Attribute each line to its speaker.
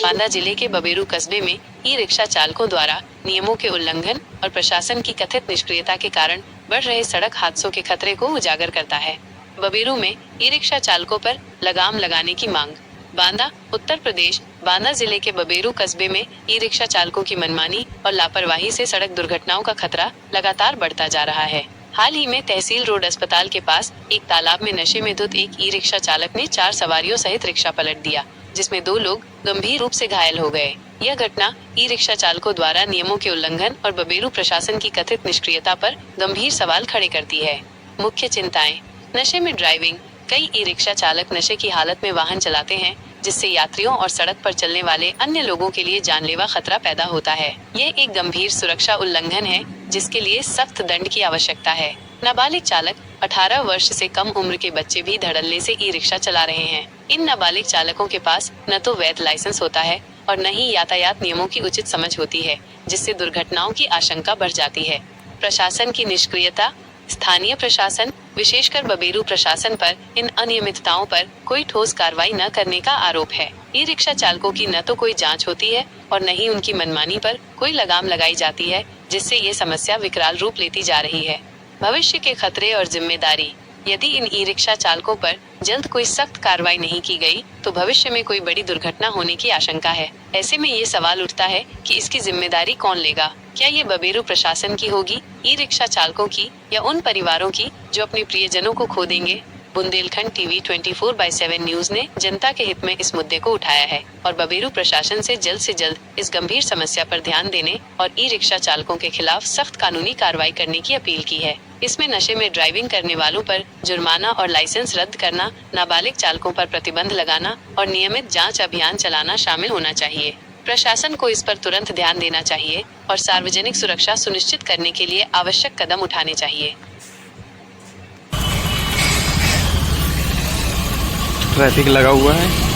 Speaker 1: बांदा जिले के बबेरू कस्बे में ई रिक्शा चालकों द्वारा नियमों के उल्लंघन और प्रशासन की कथित निष्क्रियता के कारण बढ़ रहे सड़क हादसों के खतरे को उजागर करता है। बबेरू में ई रिक्शा चालकों पर लगाम लगाने की मांग। बांदा, उत्तर प्रदेश। बांदा जिले के बबेरू कस्बे में ई रिक्शा चालकों की मनमानी और लापरवाही से सड़क दुर्घटनाओं का खतरा लगातार बढ़ता जा रहा है। हाल ही में तहसील रोड अस्पताल के पास एक तालाब में नशे में धुत एक ई रिक्शा चालक ने 4 सवारियों सहित रिक्शा पलट दिया, जिसमें 2 लोग गंभीर रूप से घायल हो गए। यह घटना ई रिक्शा चालकों द्वारा नियमों के उल्लंघन और बबेरू प्रशासन की कथित निष्क्रियता पर गंभीर सवाल खड़े करती है। मुख्य चिंताएं। नशे में ड्राइविंग। कई ई रिक्शा चालक नशे की हालत में वाहन चलाते हैं, जिससे यात्रियों और सड़क पर चलने वाले अन्य लोगों के लिए जानलेवा खतरा पैदा होता है। ये एक गंभीर सुरक्षा उल्लंघन है, जिसके लिए सख्त दंड की आवश्यकता है। नाबालिग चालक। 18 वर्ष से कम उम्र के बच्चे भी धड़ल्ले से ई रिक्शा चला रहे हैं। इन नाबालिग चालकों के पास न तो वैध लाइसेंस होता है और न ही यातायात नियमों की उचित समझ होती है, जिससे दुर्घटनाओं की आशंका बढ़ जाती है। प्रशासन की निष्क्रियता। स्थानीय प्रशासन, विशेषकर बबेरू प्रशासन पर इन अनियमितताओं पर कोई ठोस कार्रवाई न करने का आरोप है। ई रिक्शा चालकों की न तो कोई जांच होती है और न ही उनकी मनमानी पर कोई लगाम लगाई जाती है, जिससे ये समस्या विकराल रूप लेती जा रही है। भविष्य के खतरे और जिम्मेदारी। यदि इन ई रिक्शा चालकों पर जल्द कोई सख्त कार्रवाई नहीं की गई, तो भविष्य में कोई बड़ी दुर्घटना होने की आशंका है। ऐसे में ये सवाल उठता है कि इसकी जिम्मेदारी कौन लेगा? क्या ये बबेरू प्रशासन की होगी, ई रिक्शा चालकों की, या उन परिवारों की जो अपने प्रियजनों को खो देंगे? बुंदेलखंड टीवी 24/7 न्यूज ने जनता के हित में इस मुद्दे को उठाया है और बबेरू प्रशासन से जल्द इस गंभीर समस्या पर ध्यान देने और ई रिक्शा चालकों के खिलाफ सख्त कानूनी कार्रवाई करने की अपील की है। इसमें नशे में ड्राइविंग करने वालों पर जुर्माना और लाइसेंस रद्द करना, नाबालिग चालकों पर प्रतिबंध लगाना और नियमित जांच अभियान चलाना शामिल होना चाहिए। प्रशासन को इस पर तुरंत ध्यान देना चाहिए और सार्वजनिक सुरक्षा सुनिश्चित करने के लिए आवश्यक कदम उठाने चाहिए।
Speaker 2: ट्रैफिक लगा हुआ है।